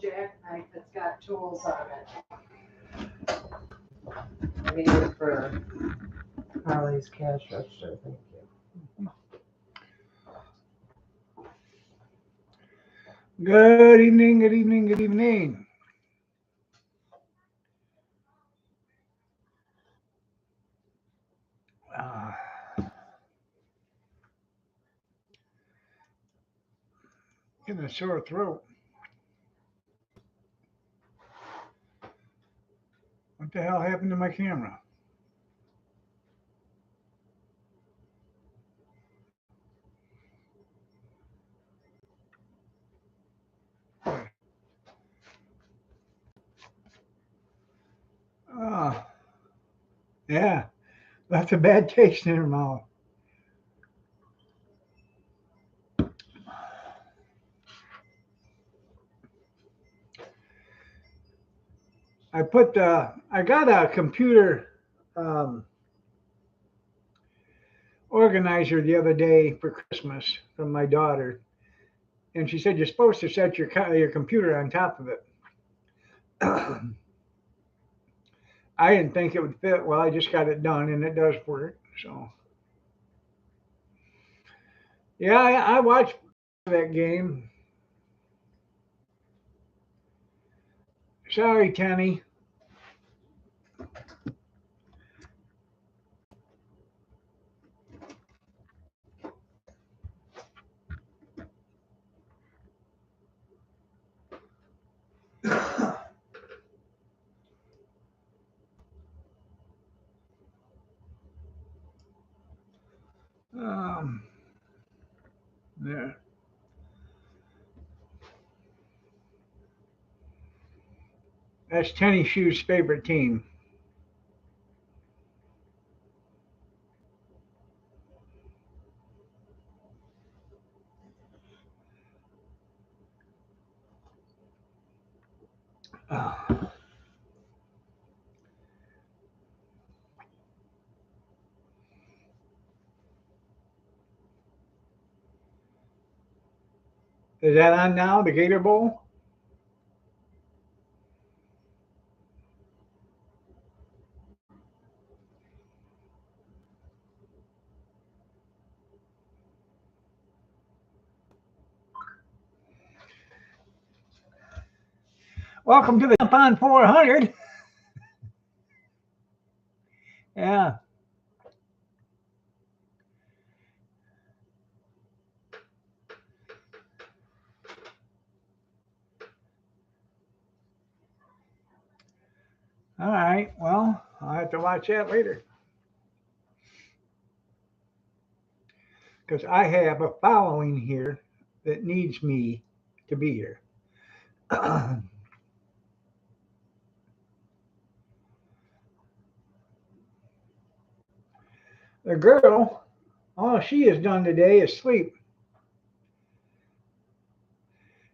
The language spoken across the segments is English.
jackknife that's got tools on it. I made it for Harley's cash register. Thank you. Good evening, good evening, good evening. Getting a sore throat. What the hell happened to my camera? Oh, yeah, that's a bad taste in her mouth. I got a computer um, organizer the other day for Christmas from my daughter, and she said you're supposed to set your computer on top of it. I didn't think it would fit. Well, I just got it done, and it does work. So, yeah, I watched that game. Sorry, Tenny. Um, there. That's Tenny Shoe's favorite team. Oh. Is that on now, the Gator Bowl? Welcome to the Jump on 400. Yeah. All right. Well, I'll have to watch that later. Because I have a following here that needs me to be here. The girl, all she has done today is sleep.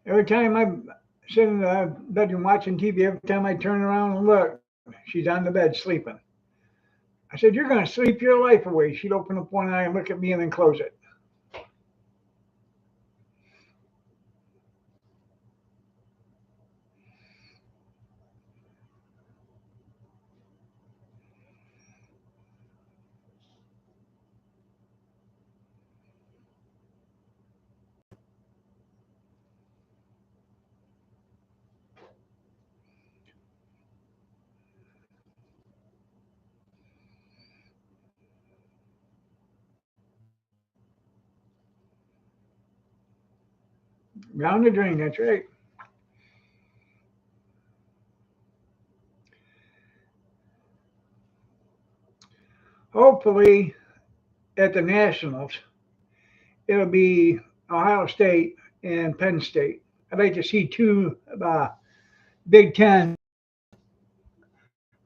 Every time I'm sitting in the bedroom watching TV, every time I turn around and look, she's on the bed sleeping. I said, "You're going to sleep your life away." She'd open up one eye and look at me and then close it. Down the drain, that's right. Hopefully, at the Nationals, it'll be Ohio State and Penn State. I'd like to see two Big Ten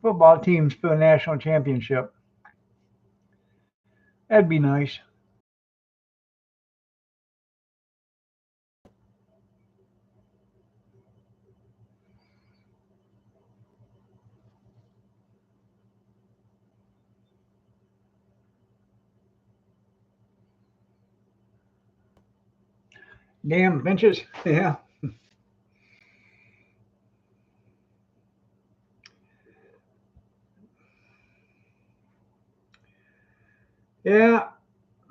football teams for the national championship. That'd be nice. Damn benches. Yeah. Yeah,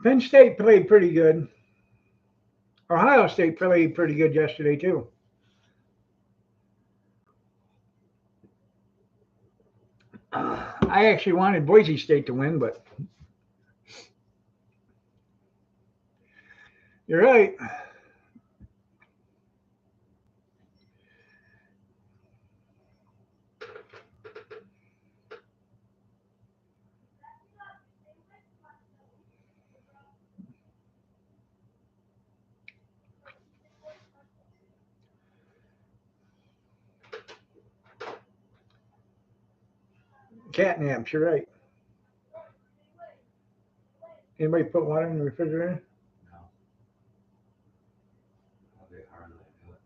Penn State played pretty good. Ohio State played pretty good yesterday too. I actually wanted Boise State to win, but you're right. Catnaps, you're right. Anybody put water in the refrigerator? No. I'll be hardly do it.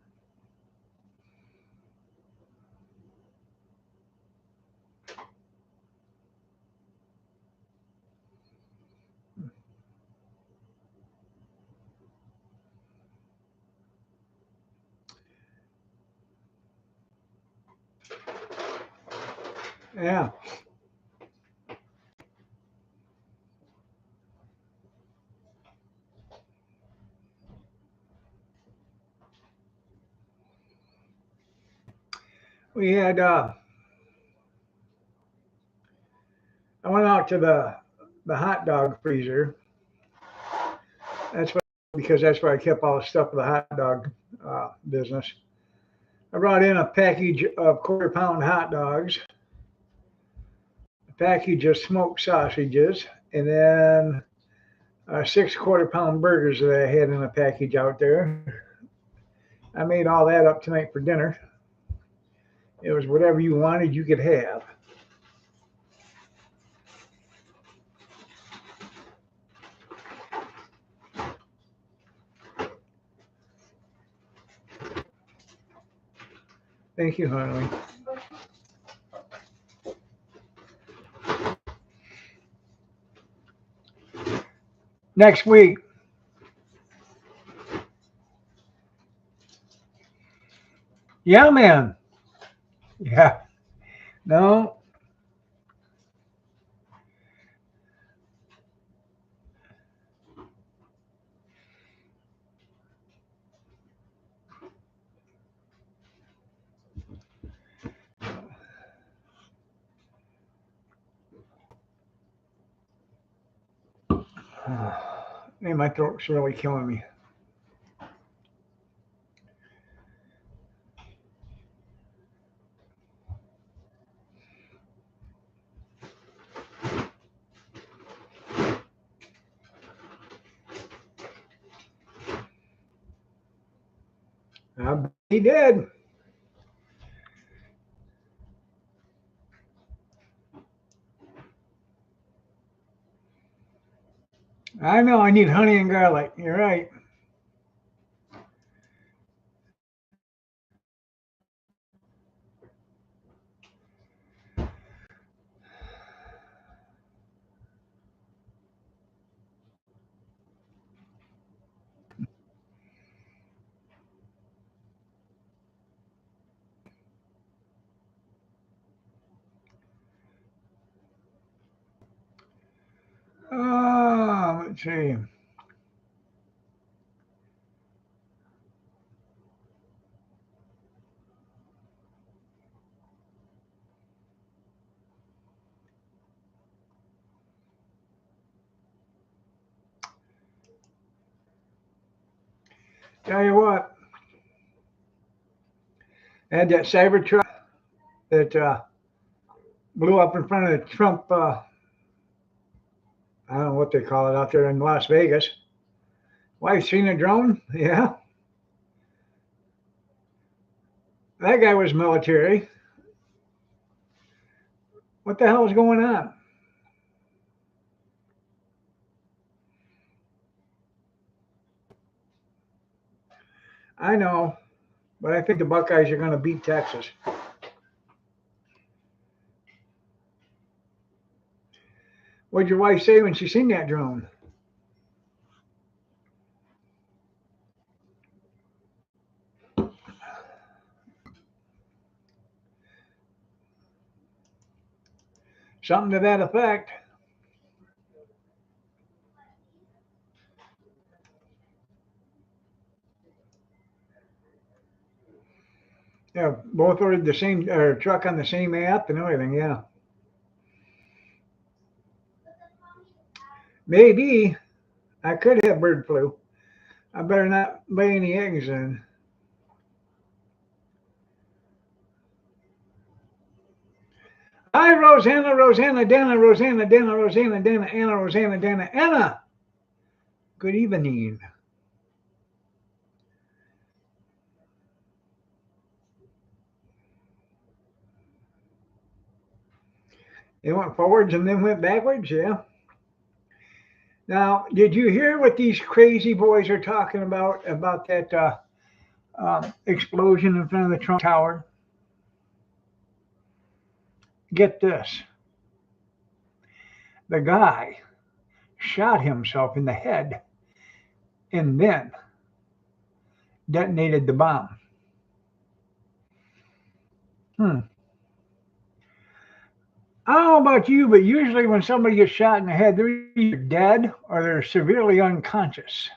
Yeah. We had I went out to the hot dog freezer. That's what, because that's where I kept all the stuff for the hot dog business. I brought in a package of quarter-pound hot dogs, a package of smoked sausages, and then 6 quarter-pound burgers that I had in a package out there. I made all that up tonight for dinner. It was whatever you wanted, you could have. Thank you, Harley. Next week, yeah, man. Yeah. No. Man, my throat's really killing me. He did. I know. I need honey and garlic. You're right. Let's see. Tell you what, I had that Cybertruck that blew up in front of the Trump. I don't know what they call it out there in Las Vegas. Wife seen a drone? Yeah. That guy was military. What the hell is going on? I know, but I think the Buckeyes are going to beat Texas. What'd your wife say when she seen that drone? Something to that effect. Yeah, both ordered the same truck on the same app and everything. Yeah, maybe I could have bird flu. I better not lay any eggs in. Hi, Rosanna, Rosanna, Dana, Rosanna, Dana, Rosanna, Dana, Anna, Rosanna, Dana, Anna. Good evening. It went forwards and then went backwards. Yeah. Now, did you hear what these crazy boys are talking about that explosion in front of the Trump Tower? Get this: the guy shot himself in the head and then detonated the bomb. Hmm. I don't know about you, but usually when somebody gets shot in the head, they're either dead or they're severely unconscious.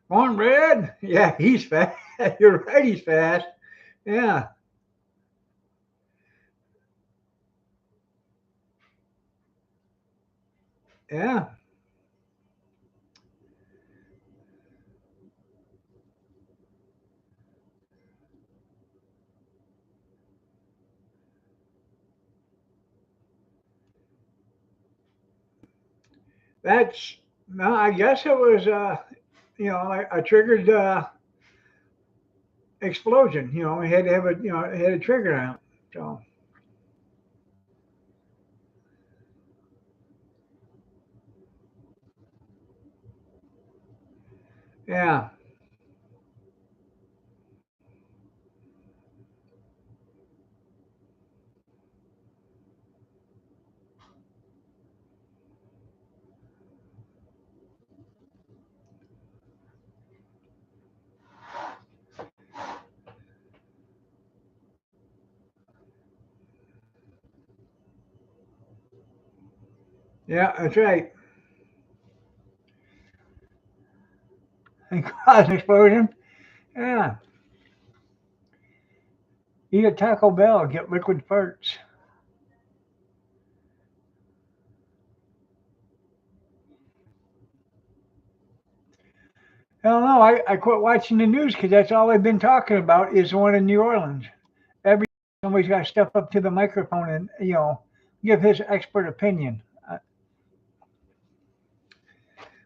Cornbread? Yeah, he's fast. You're right, he's fast. Yeah, yeah. That's no, I guess it was a triggered explosion. It had to have it had a trigger on it. So yeah, yeah, that's right. And cause an explosion. Yeah, eat a Taco Bell, get liquid farts. I don't know. I quit watching the news because that's all they've been talking about is the one in New Orleans. Every Somebody's got to step up to the microphone and give his expert opinion.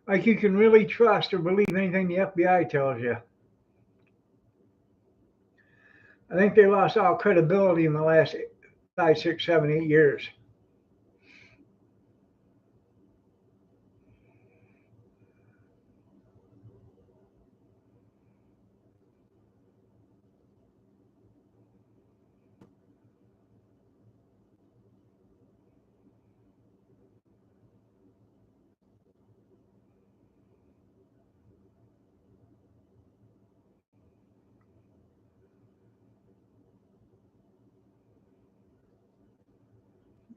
Like you can really trust or believe anything the FBI tells you. I think they lost all credibility in the last 5, 6, 7, 8 years.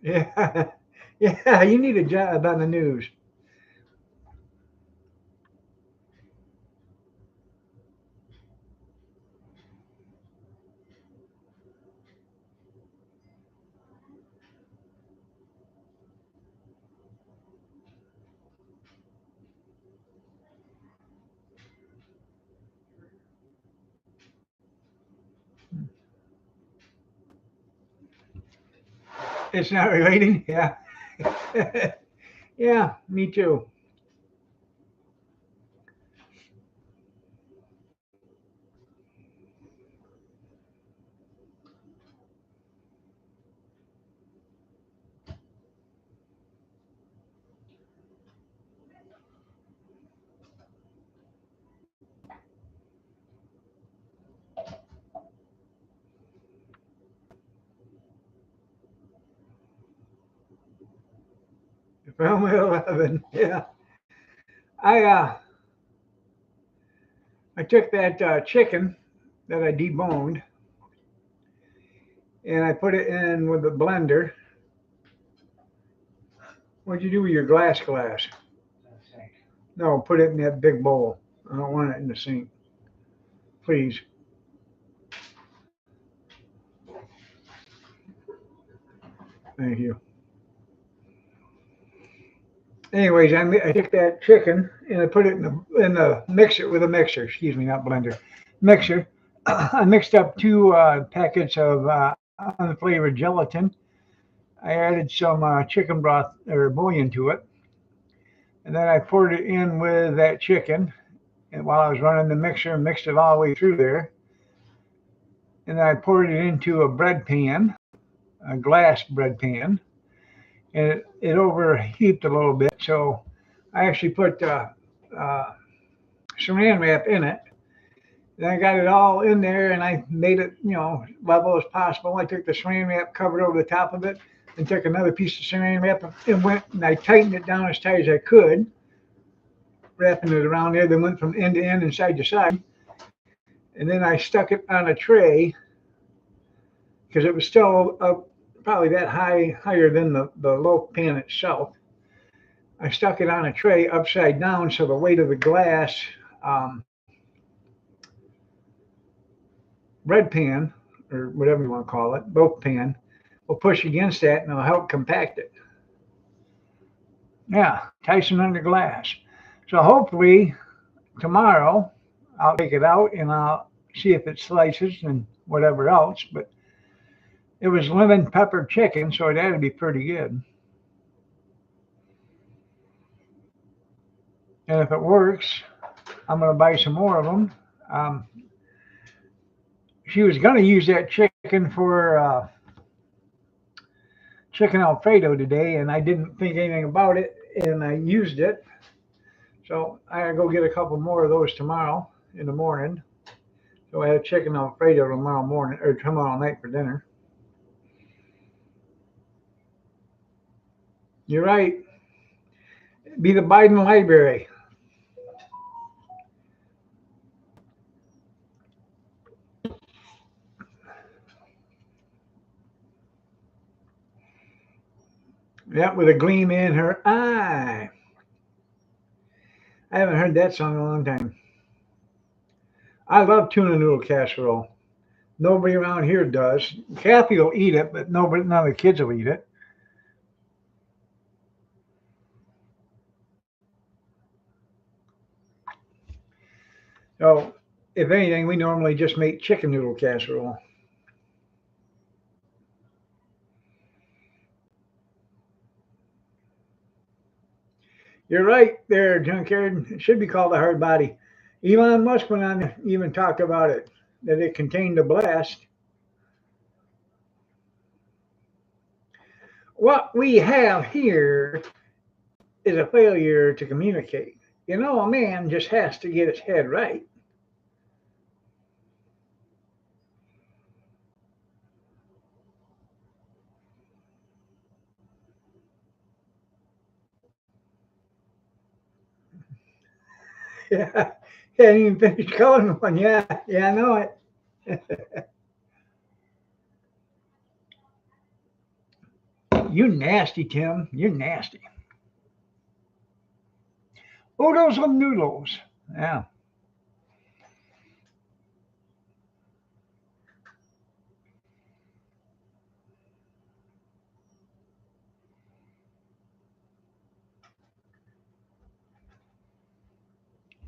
Yeah, yeah. You need a job on the news. It's not relating. Yeah, yeah. Me too. Family 11. Yeah. I uh I took that chicken that I deboned and I put it in with a blender. What'd you do with your glass? That's it. No, put it in that big bowl. I don't want it in the sink. please. Thank you. Anyways, I took that chicken and I put it in the mixer with a mixer. Excuse me, not blender. Mixer. I mixed up 2 packets of unflavored gelatin. I added some chicken broth or bouillon to it, and then I poured it in with that chicken. And while I was running the mixer, mixed it all the way through there. And then I poured it into a bread pan, a glass bread pan, and it overheated a little bit. So I actually put saran wrap in it. Then I got it all in there and I made it, level as possible. I took the saran wrap, covered over the top of it, and took another piece of saran wrap and I tightened it down as tight as I could, wrapping it around there. Then went from end to end and side to side. And then I stuck it on a tray because it was still probably that higher than the loaf pan itself. I stuck it on a tray upside down so the weight of the glass bread pan, or whatever you want to call it, loaf pan, will push against that and it'll help compact it. Yeah, Tyson under glass. So hopefully tomorrow I'll take it out and I'll see if it slices and whatever else. But it was lemon pepper chicken, so that'd be pretty good. And if it works, I'm going to buy some more of them. She was going to use that chicken for chicken Alfredo today, and I didn't think anything about it, and I used it. So I gotta go get a couple more of those tomorrow in the morning. So I have chicken Alfredo tomorrow morning or tomorrow night for dinner. You're right. Be the Biden library. Yeah, with a gleam in her eye. I haven't heard that song in a long time. I love tuna noodle casserole. Nobody around here does. Kathy will eat it, but none of the kids will eat it. So, if anything, we normally just make chicken noodle casserole. You're right there, Junkyard. It should be called a hard body. Elon Musk went on even talked about it, that it contained a blast. What we have here is a failure to communicate. A man just has to get his head right. Yeah, he hadn't even finished calling one. Yeah, I know it. You nasty, Tim. You're nasty. Oodles of noodles. Yeah.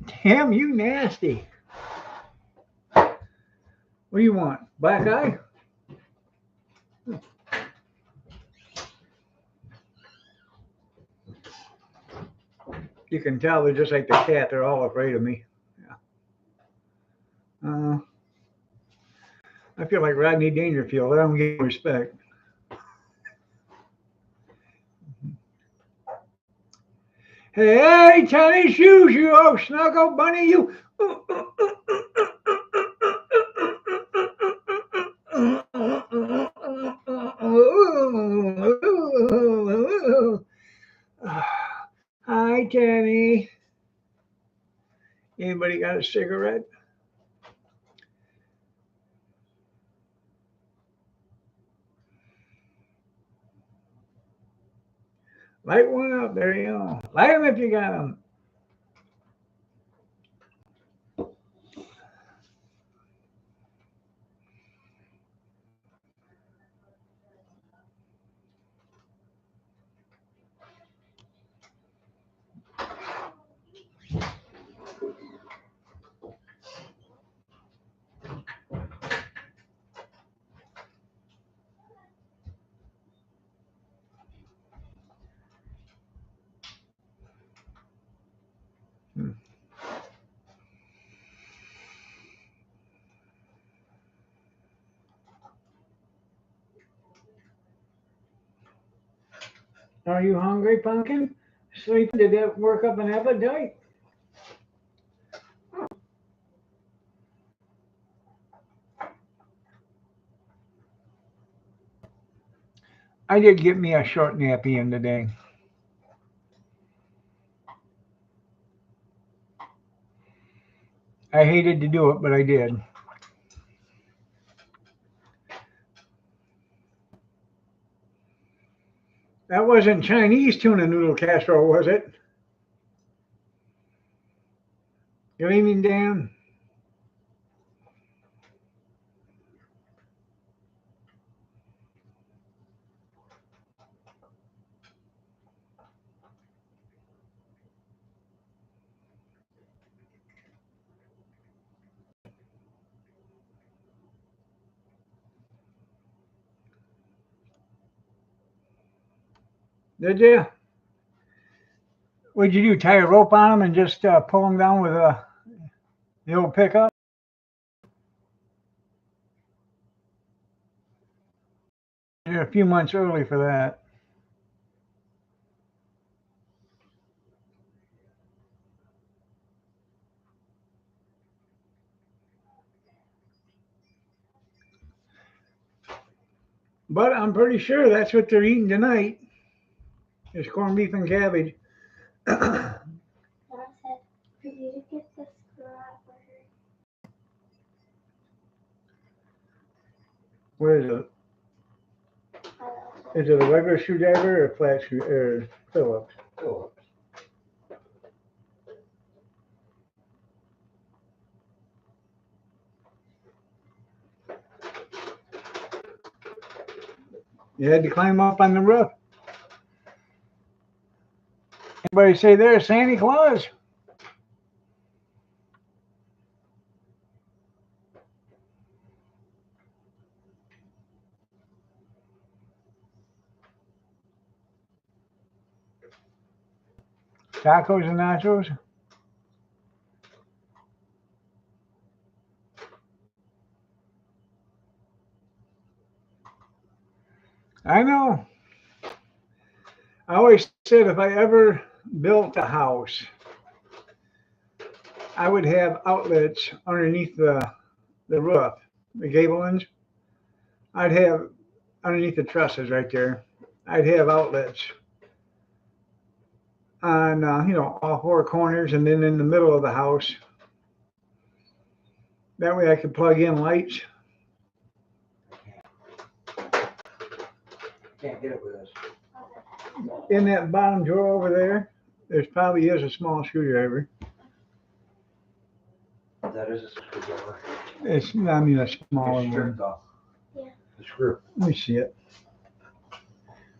Tim, you nasty. What do you want? Black eye? You can tell they're just like the cat. They're all afraid of me. Yeah. I feel like Rodney Dangerfield. I don't get respect. Hey, tiny shoes, you old snuggle bunny, you. Hi, Tanny. Anybody got a cigarette? Light one up. There you go. Light them if you got them. Are you hungry, Pumpkin? Sleep? Did that work up an appetite? I did get me a short nappy in today. I hated to do it, but I did. That wasn't Chinese tuna noodle casserole, was it? Good evening, Dan. Did you? What'd you do? Tie a rope on them and just pull them down with the old pickup? You're a few months early for that. But I'm pretty sure that's what they're eating tonight. Is corned beef and cabbage. Mom said for you to get the screwdriver. What is it? Is it a regular screwdriver or a flat screw or Phillips? Phillips. You had to climb up on the roof. Anybody say there's Santa Claus? Tacos and nachos? I know. I always said if I ever built a house, I would have outlets underneath the roof, the gable ends. I'd have underneath the trusses right there. I'd have outlets on all four corners and then in the middle of the house. That way I could plug in lights. Can't get it with us. In that bottom drawer over there probably is a small screwdriver. That is a screwdriver. It's a smaller It's one. stripped off. Yeah. The screw. Let me see it.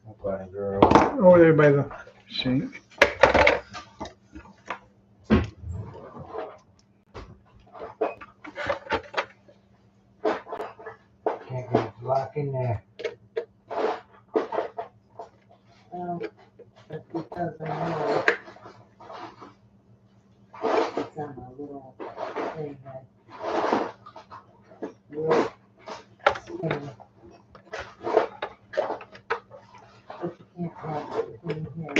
Okay, girl. Over there by the sink. Can't get it locked in there. Well, that's because I know it's on a little thing that will spin. But you can't have it in here.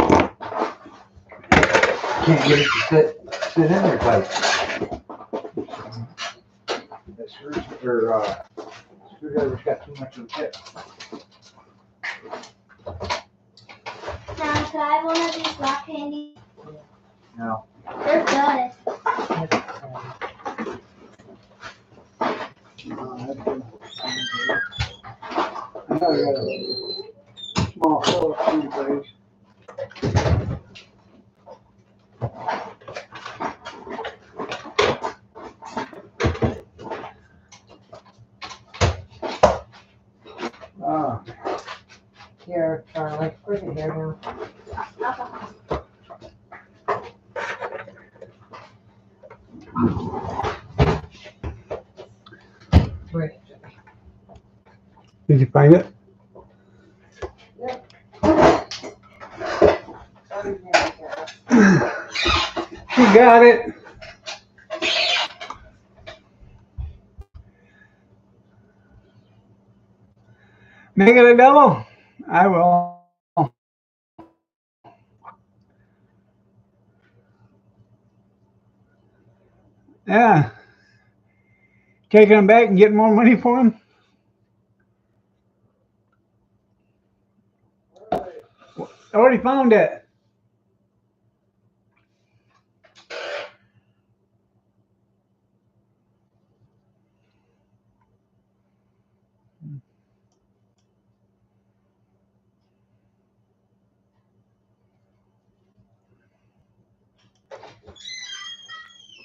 Can't get it to sit in there tight. The screwdriver's got too much of a tip. Now, could I have one of these rock candies? No. They're good. I got a small Phillips screwdriver. Here, Charlie, bring it here now. Where? Did you find it? She got it. Make it a double. I will. Yeah. Taking them back and getting more money for them? I already found it.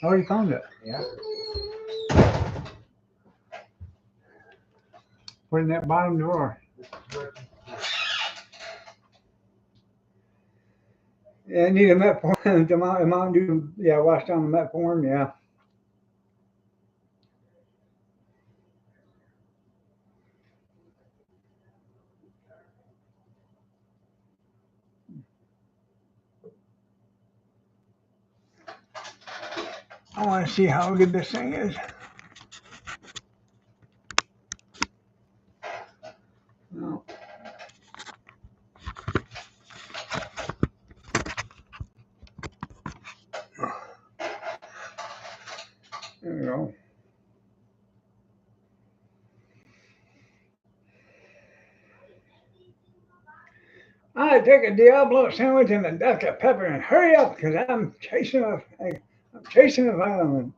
I already found it. Yeah. Put it in that bottom drawer. This is working. Yeah, I need a metformin. The Mountain Dew, yeah, wash down the metformin, yeah. I want to see how good this thing is. No. There we go. I take a Diablo sandwich and a Dr. Pepper and hurry up because I'm chasing a vitamin.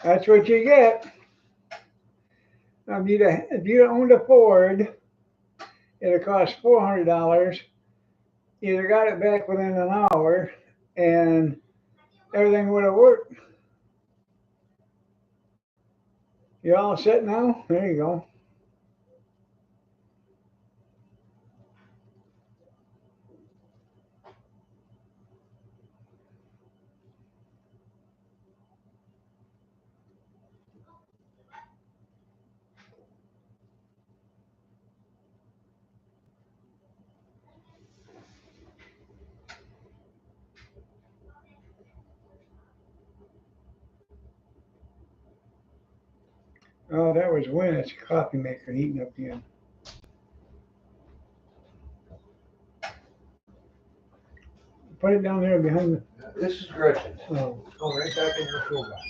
That's what you get. If you owned a Ford, it'd cost $400. Either got it back within an hour, and everything would have worked. You all set now? There you go. Oh, that was when it's a coffee maker heating up again. Put it down there behind the. This is Gretchen. Oh, Oh, right back in your toolbox.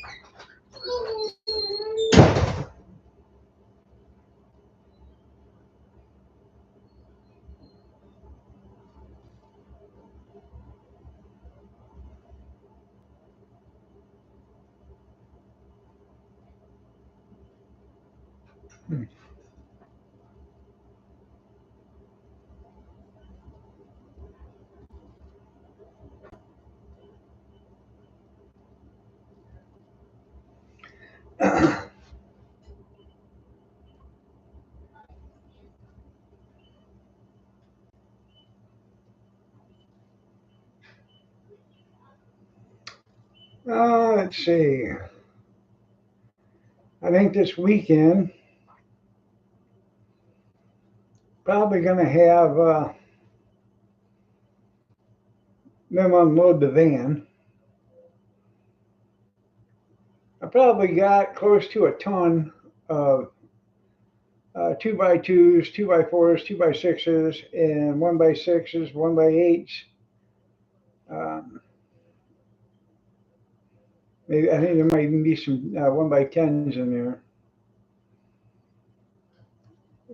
Let's see. I think this weekend, probably gonna have them unload the van. I probably got close to a ton of 2x2s, 2x4s, 2x6s, and 1x6s, 1x8s. Maybe I think there might even be some 1x10s in there.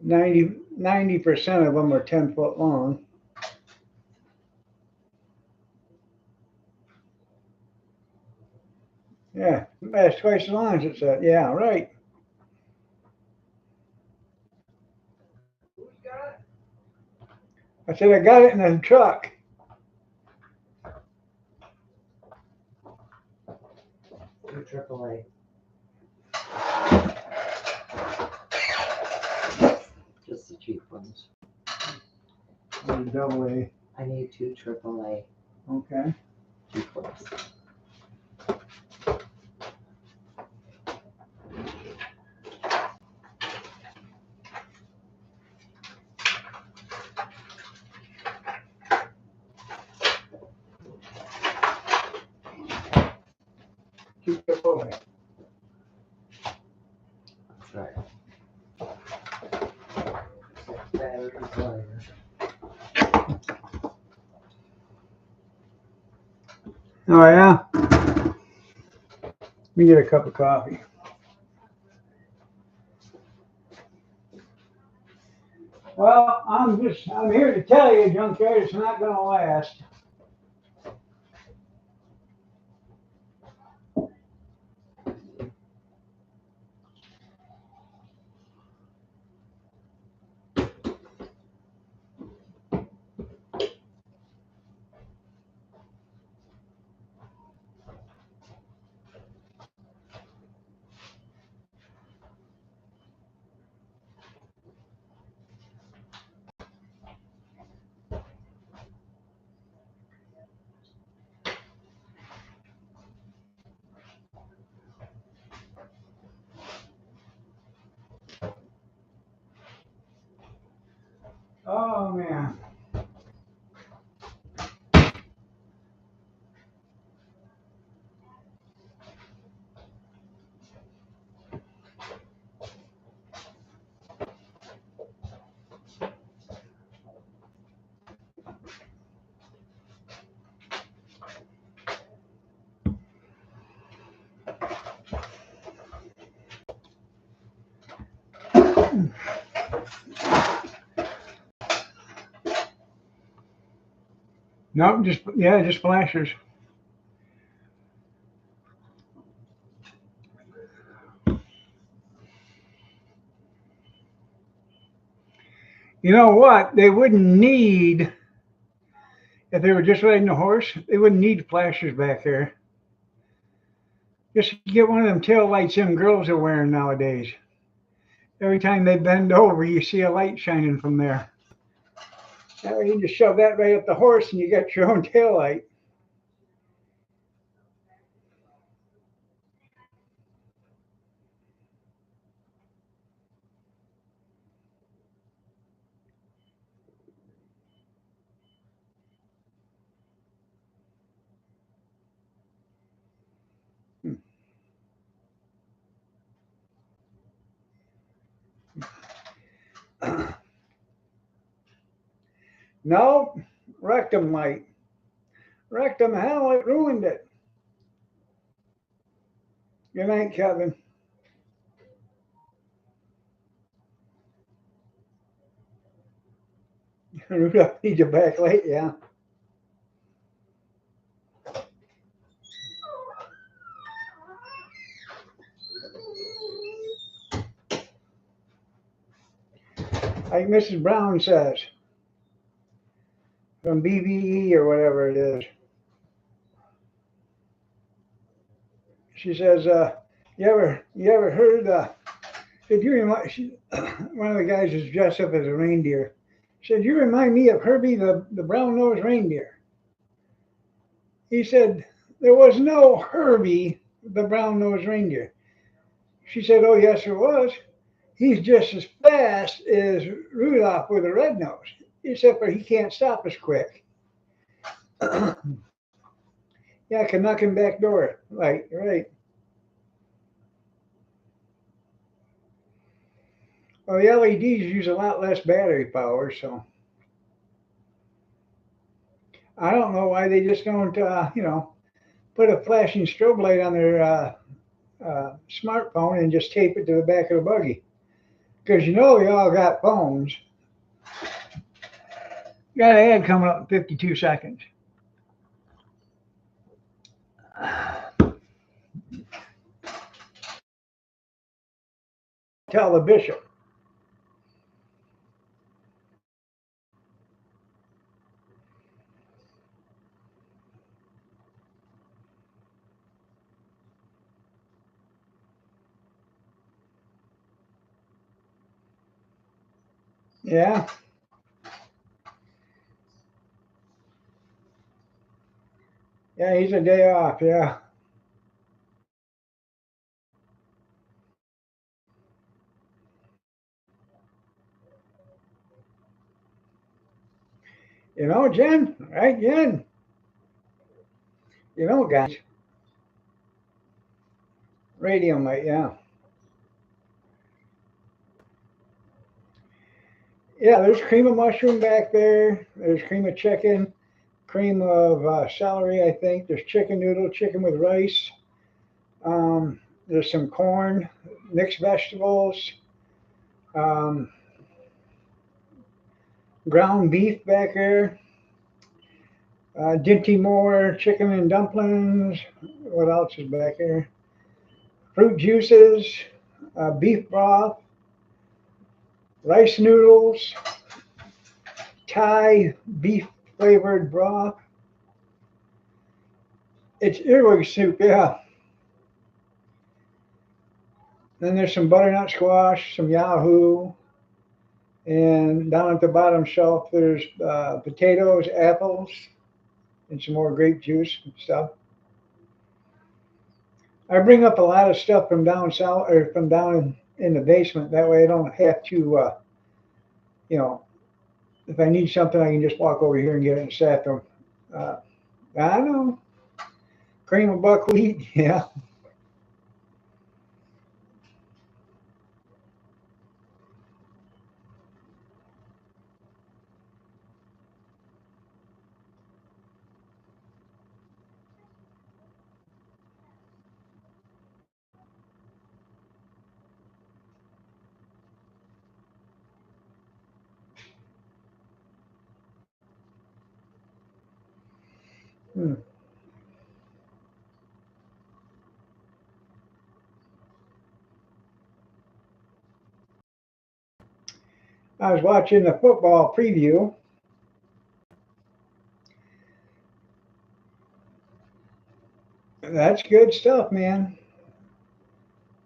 90% of them are 10 foot long. Yeah, that's twice as long as it said. Yeah, right. I said I got it in the truck. Two AAA. Just the cheap ones. Double A. I need two AAA, Okay. two clips. Two double A. That's right. Oh, yeah? Let me get a cup of coffee. Well, I'm here to tell you, junkyard, it's not gonna last. Oh, man. Nope, just flashers. You know what? They wouldn't need, if they were just riding a horse, they wouldn't need flashers back there. Just get one of them tail lights them girls are wearing nowadays. Every time they bend over, you see a light shining from there. Now you just shove that right up the horse and you got your own tail light. No, rectum light. Rectum, hell, it ruined it. Good night, Kevin. Rudolph needs a backlight, yeah. Like Mrs. Brown says, from BVE or whatever it is. She says, you ever heard, said, one of the guys is dressed up as a reindeer. Said, you remind me of Herbie the brown-nosed reindeer. He said, there was no Herbie the brown-nosed reindeer. She said, oh, yes, there was. He's just as fast as Rudolph with a red nose, except for he can't stop as quick. Yeah, I can knock him back door. Right. Well, the LEDs use a lot less battery power, so I don't know why they just don't, put a flashing strobe light on their smartphone and just tape it to the back of the buggy. Because we all got phones. Got an ad coming up in 52 seconds. Tell the bishop. Yeah. Yeah, he's a day off, yeah. Jen, right, Jen? Guys. Radium light, yeah. Yeah, there's cream of mushroom back there. There's cream of chicken, cream of celery, I think. There's chicken noodle, chicken with rice. There's some corn, mixed vegetables, um, ground beef back there. Dinty Moore, chicken and dumplings. What else is back there? Fruit juices, beef broth, rice noodles, Thai beef flavored broth. It's earwig soup, yeah. Then there's some butternut squash, some Yahoo, and down at the bottom shelf there's potatoes, apples, and some more grape juice and stuff. I bring up a lot of stuff from down south or from down in the basement. That way I don't have to, you know, if I need something, I can just walk over here and get it in the bathroom. Uh, I know. Cream of buckwheat, yeah. Hmm. I was watching the football preview. That's good stuff, man.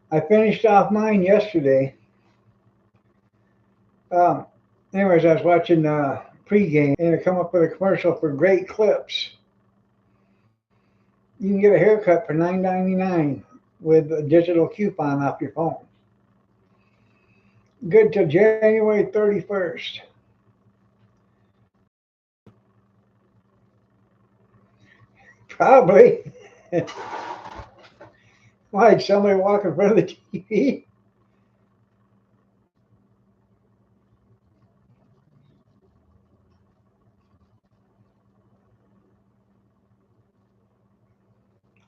I finished off mine yesterday. Um, Anyways, I was watching pregame and it come up with a commercial for Great Clips. You can get a haircut for $9.99 with a digital coupon off your phone. Good till January 31st. Probably. Why, did somebody walk in front of the TV?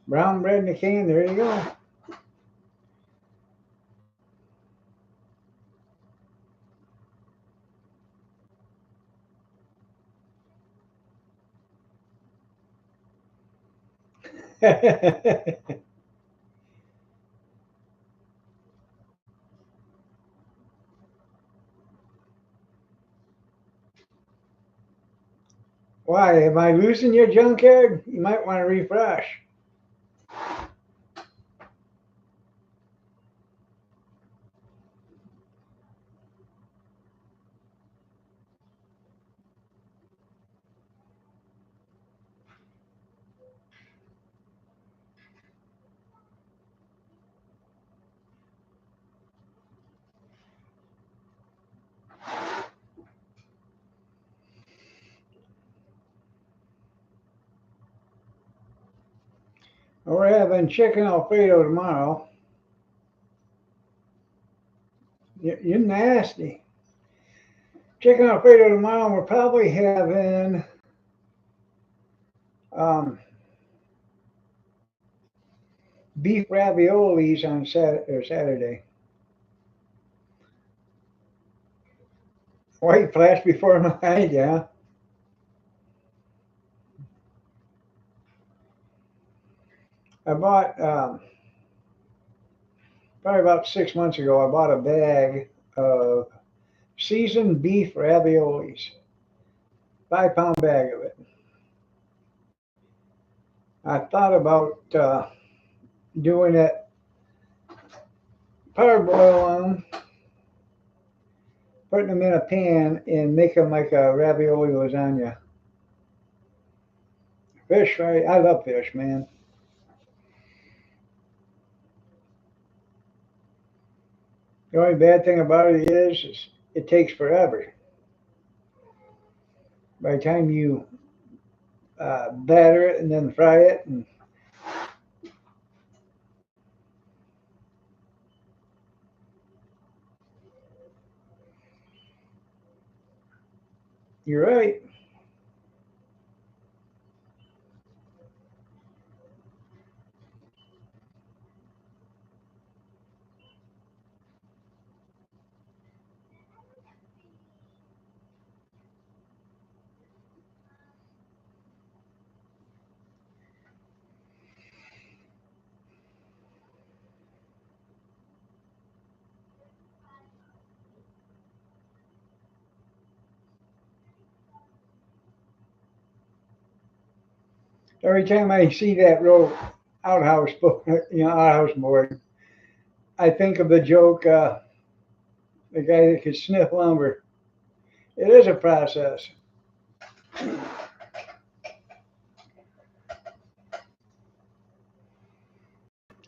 Brown bread in a can, there you go. Why, am I losing your junkyard? You might want to refresh. We're having chicken Alfredo tomorrow. You're nasty. Chicken Alfredo tomorrow, and we're probably having um, beef raviolis on Saturday. White flash before my eyes, yeah. I bought, probably about 6 months ago, I bought a bag of seasoned beef raviolis, 5 pound bag of it. I thought about doing it, parboil them, putting them in a pan, and make them like a ravioli lasagna. Fish, right? I love fish, man. The only bad thing about it is it takes forever. By the time you batter it and then fry it, and You're right. Every time I see that road outhouse, outhouse board, I think of the joke, the guy that could sniff lumber. It is a process.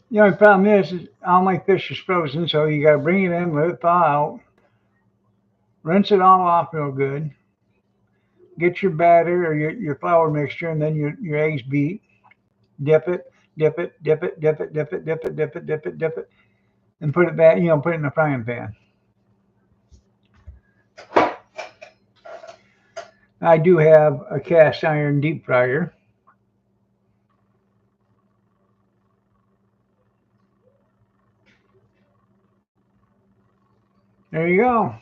The only problem is all my fish is frozen, so you gotta bring it in, let it thaw out, rinse it all off real good, get your batter or your flour mixture, and then your eggs beat, dip it, dip it, dip it, dip it, dip it, dip it, dip it, dip it, dip it, and put it back, put it in the frying pan. I do have a cast iron deep fryer. There you go.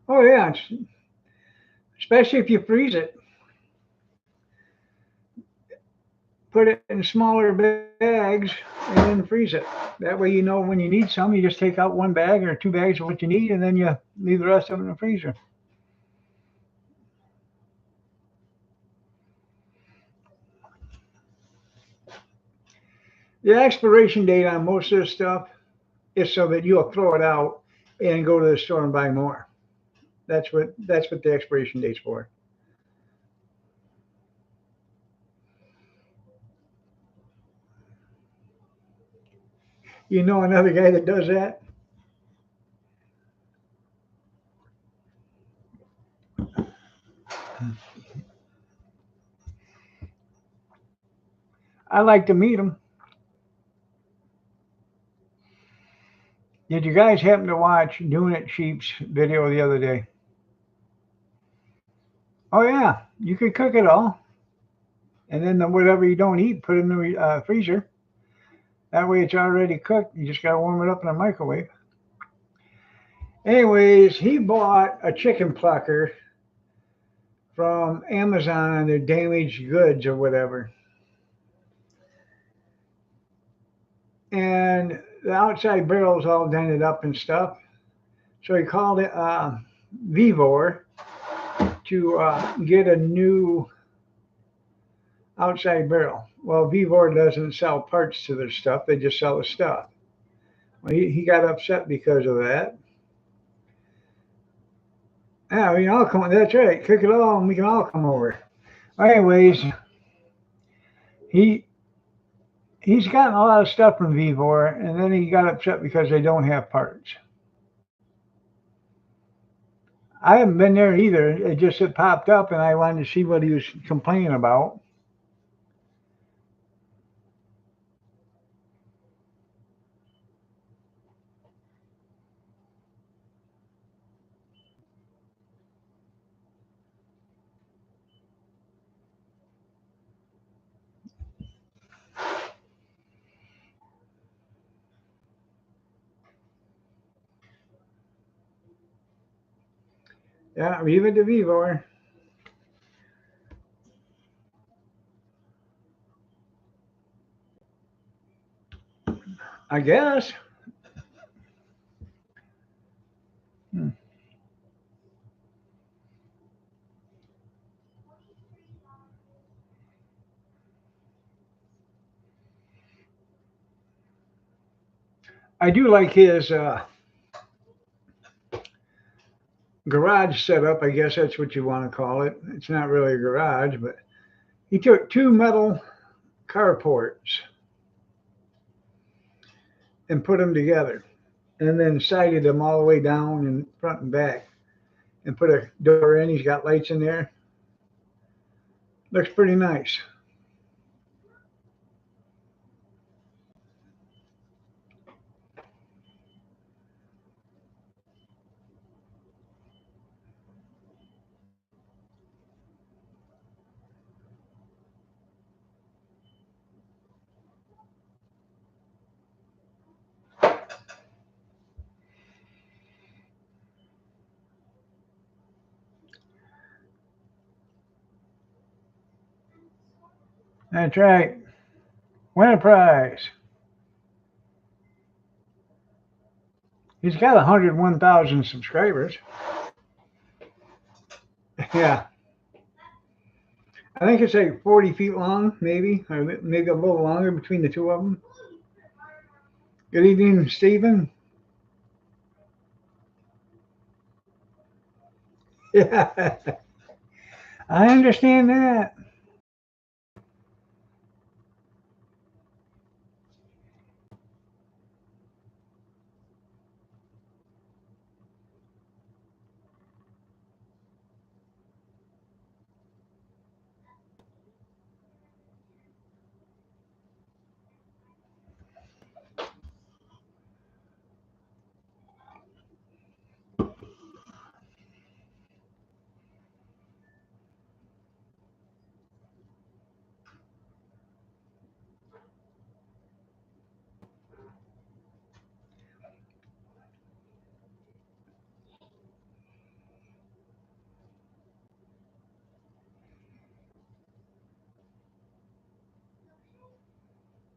Oh yeah, especially if you freeze it. Put it in smaller bags and then freeze it. That way, when you need some, you just take out one bag or two bags of what you need, and then you leave the rest of it in the freezer. The expiration date on most of this stuff is so that you'll throw it out and go to the store and buy more. That's what the expiration date's for. You know another guy that does that? I like to meet him. Did you guys happen to watch Doing It Cheap's video the other day? Oh yeah, you could cook it all, and then whatever you don't eat, put it in the freezer. That way, it's already cooked. You just gotta warm it up in a microwave. Anyways, he bought a chicken plucker from Amazon on their damaged goods or whatever. And the outside barrel's all dented up and stuff. So he called it Vevor to get a new outside barrel. Well, Vevor doesn't sell parts to their stuff, they just sell the stuff. Well, he got upset because of that. Yeah, we can all come. That's right. Cook it all, and we can all come over. Anyways, he's gotten a lot of stuff from Vevor, and then he got upset because they don't have parts. I haven't been there either. It popped up, and I wanted to see what he was complaining about. Yeah, leave it to Vevor. I guess. Hmm. I do like his garage setup. I guess that's what you want to call it. It's not really a garage, but he took two metal carports and put them together, and then sided them all the way down and front and back, and put a door in. He's got lights in there. Looks pretty nice. That's right. Win a prize. He's got 101,000 subscribers. Yeah. I think it's like 40 feet long, maybe, or maybe a little longer between the two of them. Good evening, Stephen. Yeah, I understand that.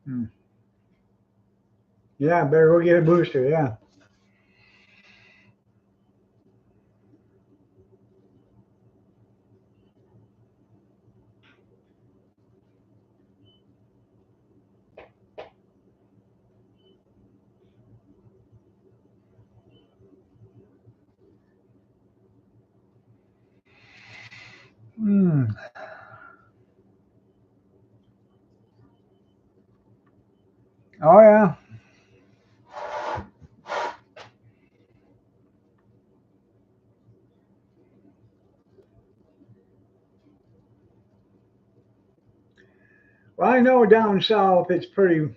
Hmm. Yeah, better go get a booster. Yeah. Hmm. Oh yeah. Well, I know down south it's pretty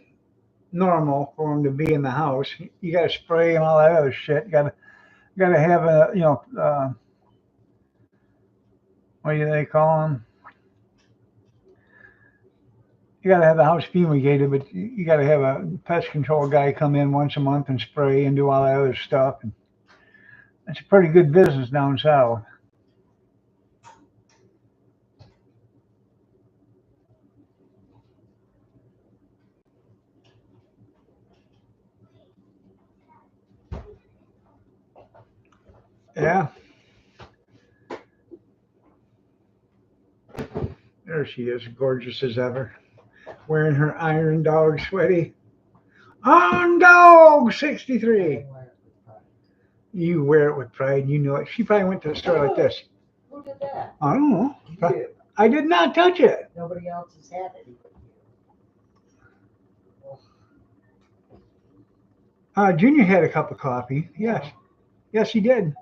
normal for them to be in the house. You got to spray and all that other shit. You got to have a what do they call them? You got to have the house fumigated, but you got to have a pest control guy come in once a month and spray and do all that other stuff. And it's a pretty good business down south. Yeah. There she is, gorgeous as ever, wearing her Iron Dog sweaty. On Dog 63. You wear it with pride. You know it. She probably went to the store like this. Who did that? I don't know. You. I did not touch it. Nobody else has had it. Junior had a cup of coffee. Yes. Yes, he did.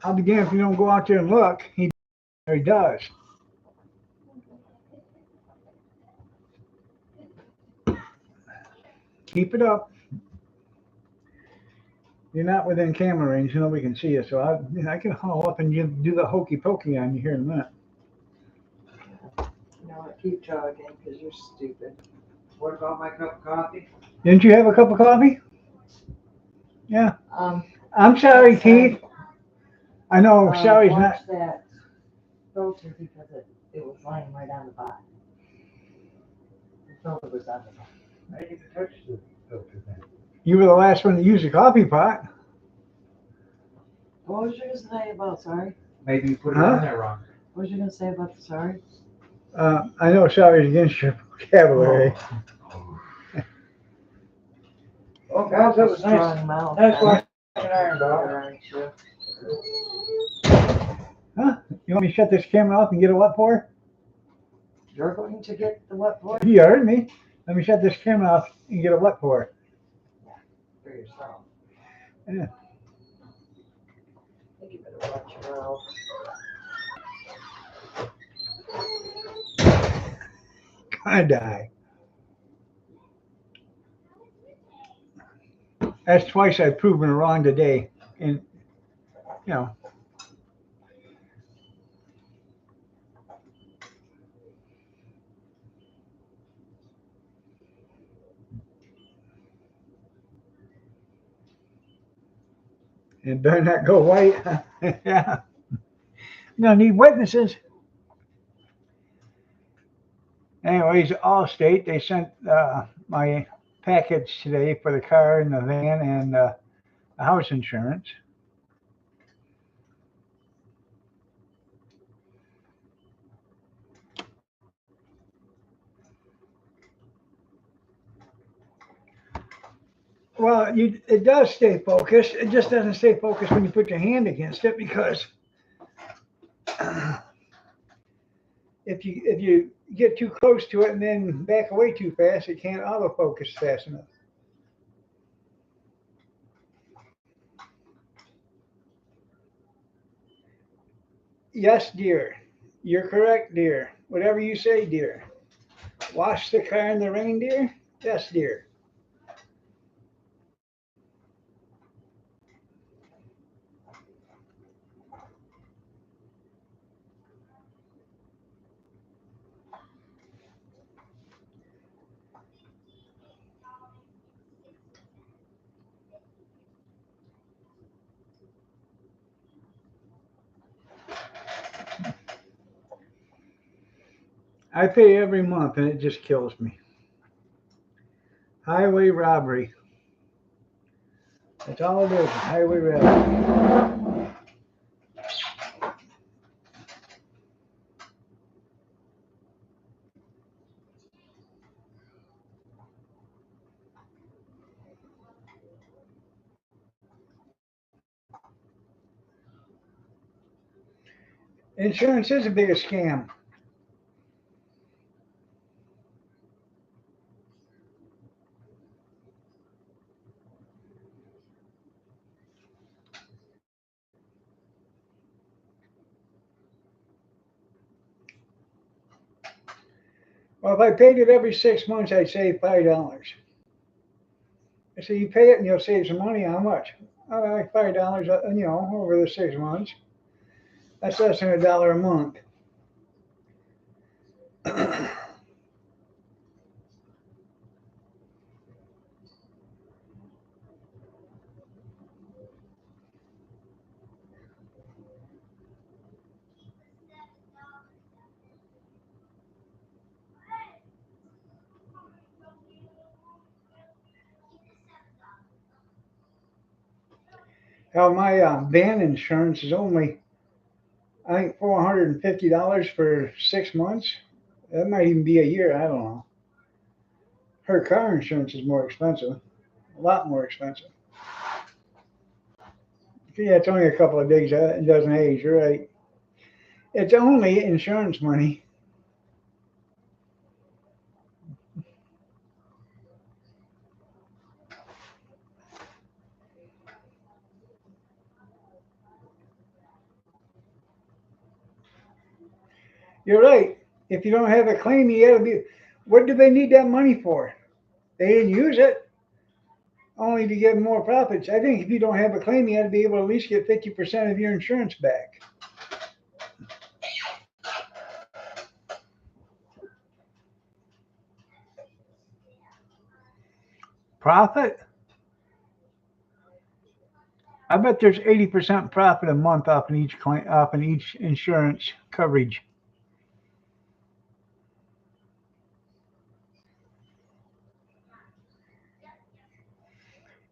I'll be damned if you don't go out there and look. He does. Keep it up. You're not within camera range, so nobody can see you. So I can haul up and do the hokey pokey on you here in a minute. No, keep talking because you're stupid. What about my cup of coffee? Didn't you have a cup of coffee? Yeah. I'm sorry, Keith. I know Sally's not. Watch that filter because it was lying right on the bottom. The filter was on the bottom. I didn't even touch the filter then. You were the last one to use the coffee pot. What was you gonna say about sorry? Maybe you put it Huh? on there wrong. What was you gonna say about the sorry? I know Sally's against your vocabulary. Oh, guys, that was nice. Strong mouth. Nice watching Iron Dog. Aren't you? Huh? You want me to shut this camera off and get a what for? You're going to get the what for? You heard me. Let me shut this camera off and get a what for? For yourself. Yeah. I think you better watch your mouth. Gonna die. That's twice I've proven her wrong today. And, you know. It better not go white. Yeah. I'm gonna need witnesses. Anyways, Allstate, they sent my package today for the car and the van and the house insurance. Well, it does stay focused. It just doesn't stay focused when you put your hand against it because if you get too close to it and then back away too fast, it can't autofocus fast enough. Yes, dear. You're correct, dear. Whatever you say, dear. Wash the car in the rain, dear? Yes, dear. I pay every month and it just kills me. Highway robbery. That's all it is, highway robbery. Insurance is a big scam. Well, if I paid it every 6 months, I'd save $5. I say you pay it and you'll save some money. How much? Like $5, over the 6 months. That's less than $1 a month. How my van insurance is only, I think, $450 for 6 months. That might even be a year. I don't know. Her car insurance is more expensive, a lot more expensive. Yeah, it's only a couple of days. It doesn't age. You're right. It's only insurance money. You're right. If you don't have a claim, you gotta be. What do they need that money for? They didn't use it only to get more profits. I think if you don't have a claim, you got to be able to at least get 50% of your insurance back. Profit? I bet there's 80% profit a month off in each claim, off in each insurance coverage.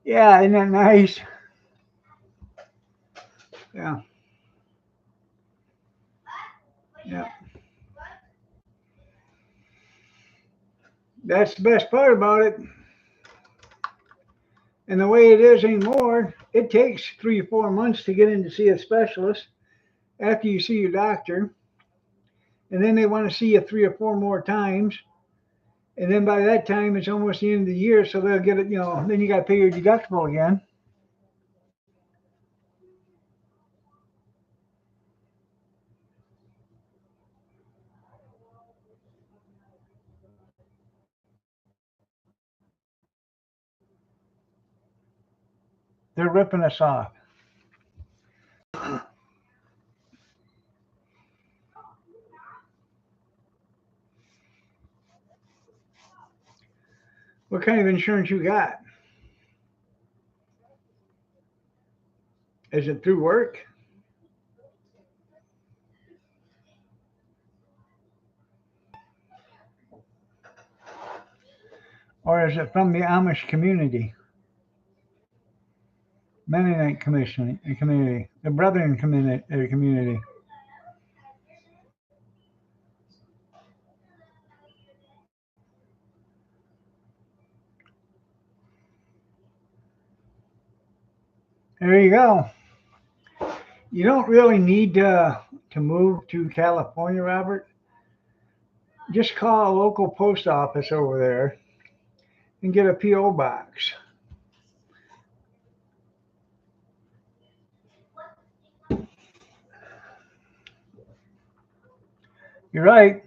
Yeah, isn't that nice? Yeah, yeah. That's the best part about it. And the way it is anymore, it takes 3 or 4 months to get in to see a specialist after you see your doctor. And then they want to see you 3 or 4 more times. And then by that time, it's almost the end of the year, so they'll get it, then you got to pay your deductible again. They're ripping us off. What kind of insurance you got? Is it through work? Or is it from the Amish community? Mennonite community, the Brethren community. There you go. You don't really need to move to California, Robert. Just call a local post office over there and get a P.O. box. You're right.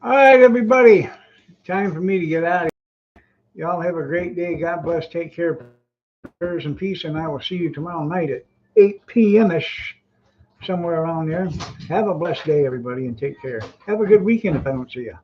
All right, everybody. Time for me to get out of here. Y'all have a great day. God bless. Take care. Prayers and peace. And I will see you tomorrow night at 8 p.m.ish, somewhere around there. Have a blessed day, everybody, and take care. Have a good weekend if I don't see you.